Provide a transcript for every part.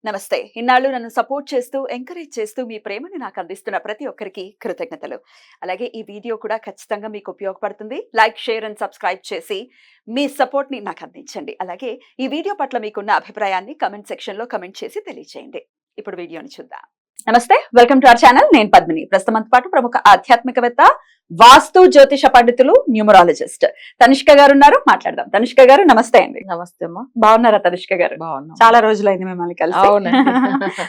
నమస్తే. ఇన్నాళ్ళు నన్ను సపోర్ట్ చేస్తూ, ఎంకరేజ్ చేస్తూ మీ ప్రేమని నాకు అందిస్తున్న ప్రతి ఒక్కరికి కృతజ్ఞతలు. అలాగే ఈ వీడియో కూడా ఖచ్చితంగా మీకు ఉపయోగపడుతుంది. లైక్, షేర్ అండ్ సబ్స్క్రైబ్ చేసి మీ సపోర్ట్‌ని నాకు అందించండి. అలాగే ఈ వీడియో పట్ల మీకున్న అభిప్రాయాన్ని కామెంట్ సెక్షన్‌లో కామెంట్ చేసి తెలియజేయండి. ఇప్పుడు వీడియోని చూద్దాం. నమస్తే. Welcome to our channel. నేను పద్మిని. ప్రస్తుతం పాటు ప్రముఖ ఆధ్యాత్మికవేత్త, వాస్తు జ్యోతిష పండితులు, న్యూమరాలజిస్ట్ తనిష్క గారు ఉన్నారు. మాట్లాడదాం. తనిష్క గారు నమస్తే అండి. నమస్తే అమ్మా. బాగున్నారా తనిష్క గారు? బాగున్నా. చాలా రోజులైంది మిమ్మల్ని కలిసి. అవునండి.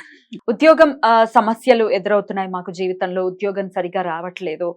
ఉద్యోగం సమస్యలు ఎదురవుతున్నాయి మాకు జీవితంలో, ఉద్యోగం సరిగా రావట్లేదు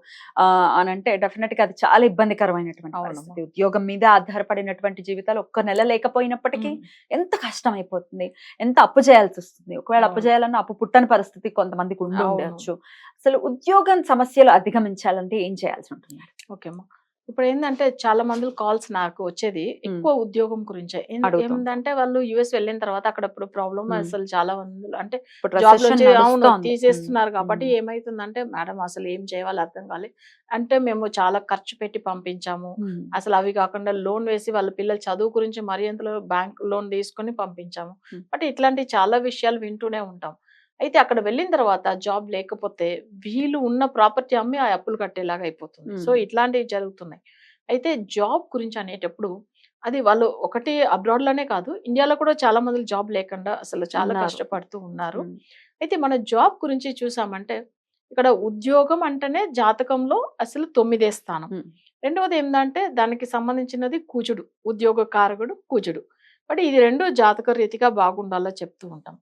అని అంటే డెఫినెట్ గా అది చాలా ఇబ్బందికరమైనటువంటి పరిస్థితి. ఉద్యోగం మీద ఆధారపడినటువంటి జీవితాలు ఒక్క నెల లేకపోయినప్పటికీ ఎంత కష్టం అయిపోతుంది, ఎంత అప్పు చేయాల్సి వస్తుంది. ఒకవేళ అప్పు చేయాలన్నా అప్పు పుట్టని పరిస్థితి కొంతమందికి ఉండి ఉండవచ్చు. అసలు ఉద్యోగం సమస్యలు అధిగమించాలంటే ఏం చేయాల్సి ఉంటుంది? ఓకే అమ్మా. ఇప్పుడు ఏంటంటే చాలా మంది కాల్స్ నాకు వచ్చేది ఎక్కువ ఉద్యోగం గురించే. ఏంటంటే వాళ్ళు యుఎస్ వెళ్ళిన తర్వాత అక్కడ ఇప్పుడు ప్రాబ్లమ్ అసలు చాలా మంది అంటే జాబ్ నుంచి తీసేస్తున్నారు కాబట్టి ఏమైతుందంటే మేడం అసలు ఏం చేయాలో అర్థం కాలేదు. అంటే మేము చాలా ఖర్చు పెట్టి పంపించాము, అసలు అవి కాకుండా లోన్ వేసి వాళ్ళ పిల్లల చదువు గురించి మరి ఎంతలో బ్యాంక్ లోన్ తీసుకొని పంపించాము. బట్ ఇట్లాంటి చాలా విషయాలు వింటూనే ఉంటాం. అయితే అక్కడ వెళ్ళిన తర్వాత జాబ్ లేకపోతే వీళ్ళు ఉన్న ప్రాపర్టీ అమ్మి ఆ అప్పులు కట్టేలాగా అయిపోతుంది. సో ఇట్లాంటివి జరుగుతున్నాయి. అయితే జాబ్ గురించి అనేటప్పుడు అది వాళ్ళు ఒకటి అబ్రాడ్ లోనే కాదు, ఇండియాలో కూడా చాలా మంది జాబ్ లేకుండా అసలు చాలా కష్టపడుతూ ఉన్నారు. అయితే మన జాబ్ గురించి చూసామంటే ఇక్కడ ఉద్యోగం అంటేనే జాతకంలో అసలు 9వ స్థానం. రెండవది ఏంటంటే దానికి సంబంధించినది కుజుడు, ఉద్యోగ కారకుడు కుజుడు. బట్ ఇది రెండు జాతక రీతిగా బాగుండాలో చెప్తూ ఉంటాం.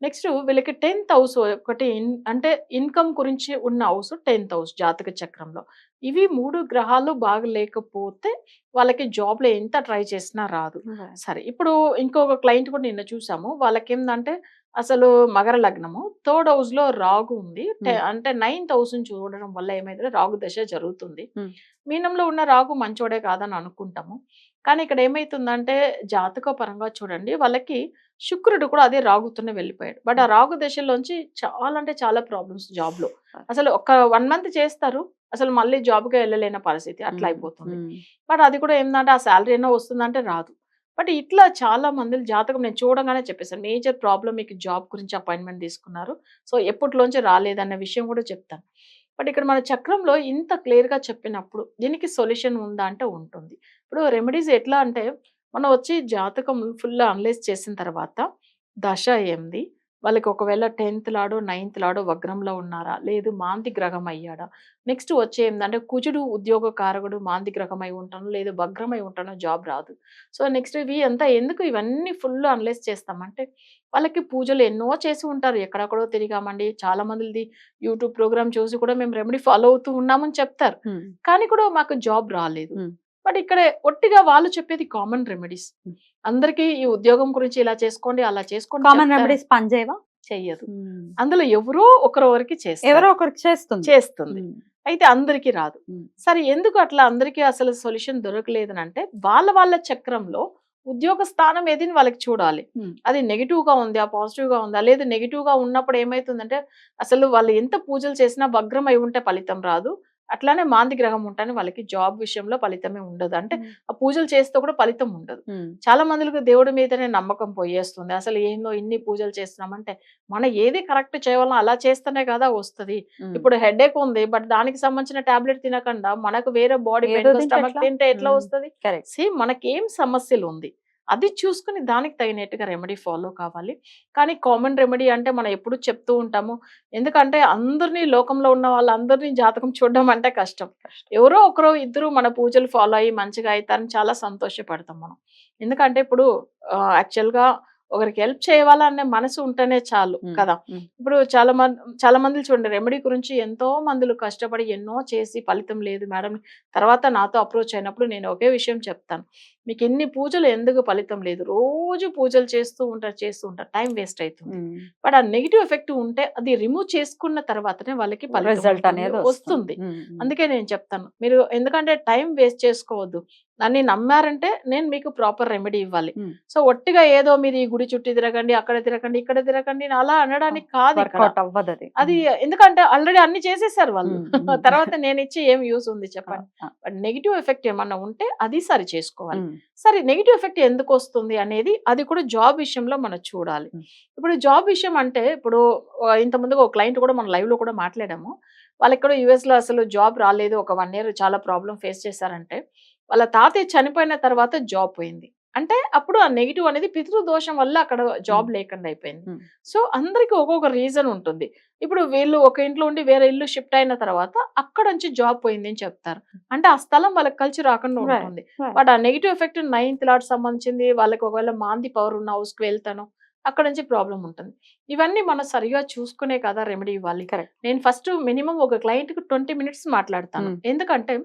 నెక్స్ట్ వీళ్ళకి 10th హౌస్ ఒకటి అంటే ఇన్కమ్ గురించి ఉన్న హౌస్ 10th హౌస్ జాతక చక్రంలో. ఇవి 3 గ్రహాలు బాగా లేకపోతే వాళ్ళకి జాబ్ లో ఎంత ట్రై చేసినా రాదు. సరే, ఇప్పుడు ఇంకొక క్లయింట్ కూడా నిన్న చూసాము. వాళ్ళకి ఏంటంటే అసలు మకర లగ్నము 3rd హౌస్ లో రాగు ఉంది. అంటే 9th హౌస్ చూడడం వల్ల ఏమైతే రాగు దశ జరుగుతుంది. మీనంలో ఉన్న రాగు మంచోడే కాదని అనుకుంటాము. కానీ ఇక్కడ ఏమైతుందంటే జాతక పరంగా చూడండి, వాళ్ళకి శుక్రుడు కూడా అదే రాగుతూనే వెళ్ళిపోయాడు. బట్ ఆ రాగు దశలోంచి చాలా అంటే చాలా ప్రాబ్లమ్స్ జాబ్ లో. అసలు ఒక 1 మంత్ చేస్తారు, అసలు మళ్ళీ జాబ్ కి వెళ్ళలేని పరిస్థితి అట్లా అయిపోతుంది. బట్ అది కూడా ఏంటంటే ఆ శాలరీ అయినా వస్తుందంటే రాదు. బట్ ఇట్లా చాలా మంది జాతకం నేను చూడగానే చెప్పేసాను, మేజర్ ప్రాబ్లం మీకు జాబ్ గురించి అపాయింట్మెంట్ తీసుకున్నారు, సో ఎప్పటిలోంచి రాలేదన్న విషయం కూడా చెప్తాను. బట్ ఇక్కడ మన చక్రంలో ఇంత క్లియర్ గా చెప్పినప్పుడు దీనికి సొల్యూషన్ ఉందా అంటే ఉంటుంది. ఇప్పుడు రెమెడీస్ ఎట్లా అంటే మనం వచ్చి జాతకం ఫుల్ అనలైజ్ చేసిన తర్వాత దశ ఏంది, వాళ్ళకి ఒకవేళ 10th లాడో 9th లాడో వగ్రంలో ఉన్నారా, లేదు మాంది గ్రహం అయ్యాడా, నెక్స్ట్ వచ్చే ఏంటంటే కుజుడు ఉద్యోగ కారకుడు మాంది గ్రహం అయి ఉంటాను, లేదు వగ్రం అయి ఉంటానో జాబ్ రాదు. సో నెక్స్ట్ ఇవి అంతా ఎందుకు ఇవన్నీ ఫుల్ అనలైజ్ చేస్తామంటే వాళ్ళకి పూజలు ఎన్నో చేసి ఉంటారు, ఎక్కడెక్కడో తిరిగామండి, చాలా మందిది యూట్యూబ్ ప్రోగ్రామ్ చూసి కూడా మేము రెమెడీ ఫాలో అవుతూ ఉన్నామని చెప్తారు, కానీ కూడా మాకు జాబ్ రాలేదు. బట్ ఇక్కడ ఒట్టిగా వాళ్ళు చెప్పేది కామన్ రెమెడీస్. అందరికి ఈ ఉద్యోగం గురించి ఇలా చేసుకోండి అలా చేసుకోండి, కామన్ రెమెడీస్ పనిచేయవా? చెయ్యదు. అందులో ఎవరో ఒకరికి చేస్తుంది, అయితే అందరికి రాదు. సరే, ఎందుకు అట్లా అందరికి అసలు సొల్యూషన్ దొరకలేదనంటే వాళ్ళ చక్రంలో ఉద్యోగ స్థానం ఏదని వాళ్ళకి చూడాలి. అది నెగిటివ్ గా ఉందా పాజిటివ్ గా ఉందా, లేదు నెగిటివ్ గా ఉన్నప్పుడు ఏమైతుందంటే అసలు వాళ్ళు ఎంత పూజలు చేసినా వగ్రం అయి ఉంటే ఫలితం రాదు, అట్లానే మాంది గ్రహం ఉంటానే వాళ్ళకి జాబ్ విషయంలో ఫలితమే ఉండదు. అంటే ఆ పూజలు చేస్తే కూడా ఫలితం ఉండదు. చాలా మందికి దేవుడి మీదనే నమ్మకం పోయేస్తుంది. అసలు ఏందో ఇన్ని పూజలు చేస్తున్నామంటే మనం ఏది కరెక్ట్ చేయాలో అలా చేస్తేనే కదా వస్తుంది. ఇప్పుడు హెడేక్ ఉంది, బట్ దానికి సంబంధించిన టాబ్లెట్ తినకుండా మనకు వేరే బాడీ పెయిన్ స్టమక్ తింటే ఎట్లా వస్తుంది? సేమ్ మనకేం సమస్యలు ఉంది అది చూసుకుని దానికి తగినట్టుగా రెమెడీ ఫాలో కావాలి. కానీ కామన్ రెమెడీ అంటే మనం ఎప్పుడు చెప్తూ ఉంటాము, ఎందుకంటే అందరినీ లోకంలో ఉన్న వాళ్ళందరినీ జాతకం చూడడం అంటే కష్టం. ఎవరో ఒకరో ఇద్దరు మన పూజలు ఫాలో అయ్యి మంచిగా అవుతారని చాలా సంతోషపడతాం మనం. ఎందుకంటే ఇప్పుడు యాక్చువల్గా ఒకరికి హెల్ప్ చేయాలనే మనసు ఉంటేనే చాలు కదా. ఇప్పుడు చాలా మంది చూడండి, రెమెడీ గురించి ఎంతో మందులు కష్టపడి ఎన్నో చేసి ఫలితం లేదు మేడం, తర్వాత నాతో అప్రోచ్ అయినప్పుడు నేను ఒకే విషయం చెప్తాను, మీకు ఎన్ని పూజలు ఎందుకు ఫలితం లేదు, రోజు పూజలు చేస్తూ ఉంటారు, టైం వేస్ట్ అవుతుంది. బట్ ఆ నెగిటివ్ ఎఫెక్ట్ ఉంటే అది రిమూవ్ చేసుకున్న తర్వాతనే వాళ్ళకి రిజల్ట్ అనేది వస్తుంది. అందుకే నేను చెప్తాను, మీరు ఎందుకంటే టైం వేస్ట్ చేసుకోవద్దు, నన్ను నమ్మారంటే నేను మీకు ప్రాపర్ రెమెడీ ఇవ్వాలి. సో ఒట్టిగా ఏదో మీరు ఈ గుడి చుట్టూ తిరగండి, అక్కడ తిరగండి, ఇక్కడ తిరగండి అలా అనడానికి కాదు. అది ఎందుకంటే ఆల్రెడీ అన్ని చేసేసారు వాళ్ళు, తర్వాత నేను ఇచ్చి ఏం యూజ్ ఉంది చెప్పండి. బట్ నెగిటివ్ ఎఫెక్ట్ ఏమన్నా ఉంటే అది సరి చేసుకోవాలి. సరే నెగిటివ్ ఎఫెక్ట్ ఎందుకు వస్తుంది అనేది అది కూడా జాబ్ విషయంలో మనం చూడాలి. ఇప్పుడు జాబ్ విషయం అంటే ఇప్పుడు ఇంత ముందుగా ఒక క్లయింట్ కూడా మనం లైవ్ లో కూడా మాట్లాడాము. వాళ్ళకి కూడా యుఎస్ లో అసలు జాబ్ రాలేదు, ఒక 1 year చాలా ప్రాబ్లం ఫేస్ చేశారంటే వాళ్ళ తాతయ్య చనిపోయిన తర్వాత జాబ్ పోయింది. అంటే అప్పుడు ఆ నెగిటివ్ అనేది పితృదోషం వల్ల అక్కడ జాబ్ లేకుండా అయిపోయింది. సో అందరికి ఒక్కొక్క రీజన్ ఉంటుంది. ఇప్పుడు వీళ్ళు ఒక ఇంట్లో ఉండి వేరే ఇల్లు షిఫ్ట్ అయిన తర్వాత అక్కడ నుంచి జాబ్ పోయింది అని చెప్తారు. అంటే ఆ స్థలం వాళ్ళకి కలిసి రాకుండా ఉంటుంది. బట్ ఆ నెగిటివ్ ఎఫెక్ట్ 9th లాట్ సంబంధించింది. వాళ్ళకి ఒకవేళ మాంది పవర్ ఉన్న హౌస్ కి వెళ్తాను, అక్కడ నుంచి ప్రాబ్లం ఉంటుంది. ఇవన్నీ మనం సరిగా చూసుకునే కదా రెమెడీ ఇవ్వాలి. నేను ఫస్ట్ మినిమం ఒక క్లయింట్ కి 20 minutes మాట్లాడతాను. ఎందుకంటే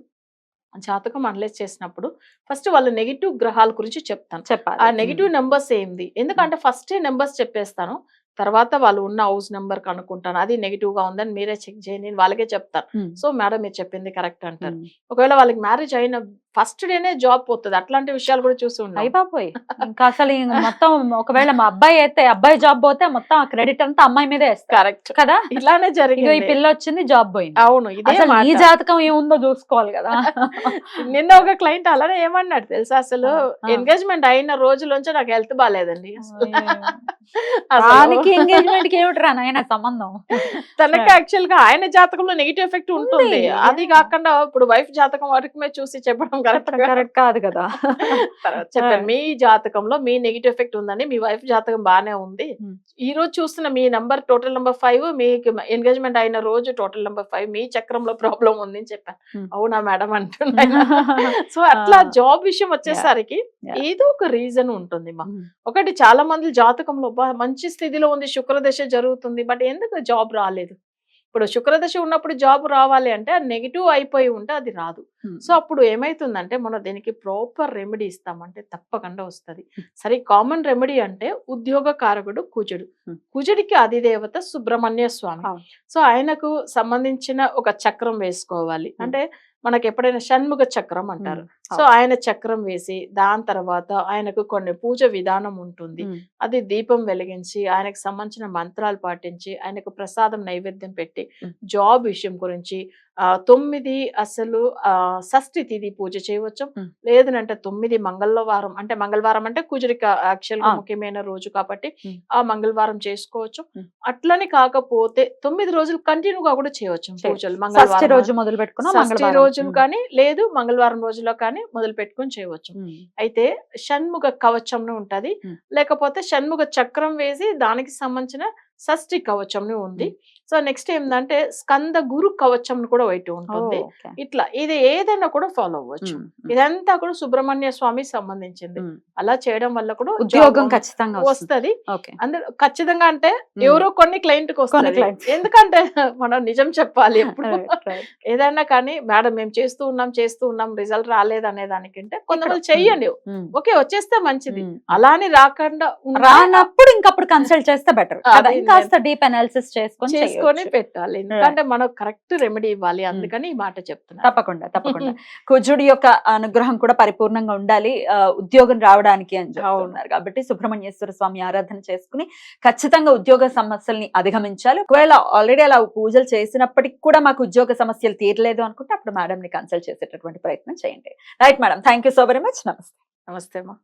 జాతకం అనలైజ్ చేసినప్పుడు ఫస్ట్ వాళ్ళ నెగిటివ్ గ్రహాల గురించి చెప్తాను. ఆ నెగిటివ్ నెంబర్స్ ఏంది, ఎందుకంటే ఫస్ట్ నెంబర్స్ చెప్పేస్తాను, తర్వాత వాళ్ళు ఉన్న హౌస్ నెంబర్ కనుక్కుంటాను. అది నెగిటివ్ గా ఉందని మీరే చెక్ చేయండి, నేను వాళ్ళకే చెప్తాను. సో మేడం మీరు చెప్పింది కరెక్ట్ అంటారు. ఒకవేళ వాళ్ళకి మ్యారేజ్ అయిన ఫస్ట్ డేనే జాబ్ పోతుంది, అట్లాంటి విషయాలు కూడా చూసి ఉన్నాయి. అయిపోయి ఇంకా అసలు మొత్తం ఒకవేళ మా అబ్బాయి అయితే అబ్బాయి జాబ్ పోతే మొత్తం ఆ క్రెడిట్ అంతా అమ్మాయి మీదే కరెక్ట్ కదా. ఇలానే జరిగింది. ఈ పిల్ల వచ్చింది, జాబ్ పోయింది. అవును, ఈ జాతకం ఏముందో చూసుకోవాలి కదా. నిన్న ఒక క్లయింట్ అలానే ఏమన్నాడు తెలుసా, అసలు ఎంగేజ్మెంట్ అయిన రోజులోంచి నాకు హెల్త్ బాగాలేదండి. దానికి ఎంగేజ్మెంట్ కి ఏమిట్రా నాయన సంబంధం. తనకి యాక్చువల్ గా ఆయన జాతకంలో నెగిటివ్ ఎఫెక్ట్ ఉంటుంది. అది కాకుండా ఇప్పుడు వైఫ్ జాతకం వరకు చూసి చెప్పడం కరెక్ట్ కాదు కదా. చెప్పాను మీ జాతకంలో మీ నెగిటివ్ ఎఫెక్ట్ ఉందని, మీ వైఫ్ జాతకం బానే ఉంది. ఈ రోజు చూస్తున్న మీ నంబర్ టోటల్ నెంబర్ 5, మీకు ఎంగేజ్మెంట్ అయిన రోజు టోటల్ నెంబర్ 5, మీ చక్రంలో ప్రాబ్లం ఉంది అని చెప్పాను. అవునా మేడం అంటున్నా. సో అట్లా జాబ్ విషయం వచ్చేసరికి ఏదో ఒక రీజన్ ఉంటుంది మా. ఒకటి చాలా మంది జాతకంలో మంచి స్థితిలో ఉంది, శుక్రదశ జరుగుతుంది, బట్ ఎందుకు జాబ్ రాలేదు. ఇప్పుడు శుక్రదశ ఉన్నప్పుడు జాబ్ రావాలి అంటే నెగిటివ్ అయిపోయి ఉంటే అది రాదు. సో అప్పుడు ఏమైతుందంటే మనం దీనికి ప్రాపర్ రెమెడీ ఇస్తామంటే తప్పకుండా వస్తుంది. సరే కామన్ రెమెడీ అంటే ఉద్యోగ కారకుడు కుజుడు. కుజుడికి అధిదేవత సుబ్రహ్మణ్య స్వామి. సో ఆయనకు సంబంధించిన ఒక చక్రం వేసుకోవాలి. అంటే మనకి ఎప్పుడైనా షణ్ముఖ చక్రం అంటారు. సో ఆయన చక్రం వేసి దాని తర్వాత ఆయనకు కొన్ని పూజ విధానం ఉంటుంది. అది దీపం వెలిగించి ఆయనకు సంబంధించిన మంత్రాలు పాటించి ఆయనకు ప్రసాదం నైవేద్యం పెట్టి జాబ్ విషయం గురించి 9 అసలు షష్ఠి తిథి పూజ చేయవచ్చు. లేదనంటే 9 మంగళవారం, అంటే మంగళవారం అంటే కుజుడికి యాక్చువల్ గా ముఖ్యమైన రోజు కాబట్టి ఆ మంగళవారం చేసుకోవచ్చు. అట్లని కాకపోతే 9 రోజులు కంటిన్యూగా కూడా చేయవచ్చు పూజలు. మంగళవారం రోజు మొదలు పెట్టుకుని రోజులు కానీ లేదు మంగళవారం రోజులో కానీ మొదలు పెట్టుకుని చేయవచ్చు. అయితే షణ్ముఖ కవచం ఉంటది, లేకపోతే షణ్ముఖ చక్రం వేసి దానికి సంబంధించిన షష్ఠి కవచం ఉంది. సో నెక్స్ట్ ఏంటంటే స్కంద గురు కవచం కూడా ఒకటి ఉంటుంది. ఇట్లా ఇది ఏదైనా కూడా ఫాలో అవ్వచ్చు. ఇదంతా కూడా సుబ్రహ్మణ్య స్వామి సంబంధించింది. అలా చేయడం వల్ల కూడా ఉద్యోగం ఖచ్చితంగా వస్తుంది. అందరూ ఖచ్చితంగా అంటే ఎవరో కొన్ని క్లయింట్ కి వస్తుంది. ఎందుకంటే మనం నిజం చెప్పాలి ఎప్పుడు. ఏదైనా కానీ మేడం మేము చేస్తూ ఉన్నాం రిజల్ట్ రాలేదు అనే దానికంటే కొంతమంది చెయ్యండి, ఓకే వచ్చేస్తే మంచిది. అలానే రాకుండా రానప్పుడు ఇంకప్పుడు కన్సల్ట్ చేస్తే బెటర్. కాస్త డీప్ అనాలిసిస్ చేసుకొని పెట్టాలి. ఎందుకంటే మనం కరెక్ట్ రెమెడీ ఇవ్వాలి. అందుకని ఈ మాట చెప్తున్నా. తప్పకుండా కుజుడి యొక్క అనుగ్రహం కూడా పరిపూర్ణంగా ఉండాలి ఉద్యోగం రావడానికి అని చెప్తున్నారు. కాబట్టి సుబ్రహ్మణ్యేశ్వర స్వామి ఆరాధన చేసుకుని ఖచ్చితంగా ఉద్యోగ సమస్యల్ని అధిగమించాలి. ఒకవేళ ఆల్రెడీ అలా పూజలు చేసినప్పటికి కూడా మాకు ఉద్యోగ సమస్యలు తీరలేదు అనుకుంటే అప్పుడు మేడం ని కన్సల్ట్ చేసేటటువంటి ప్రయత్నం చేయండి. Right madam, thank you so very much. నమస్తే. నమస్తే అమ్మా.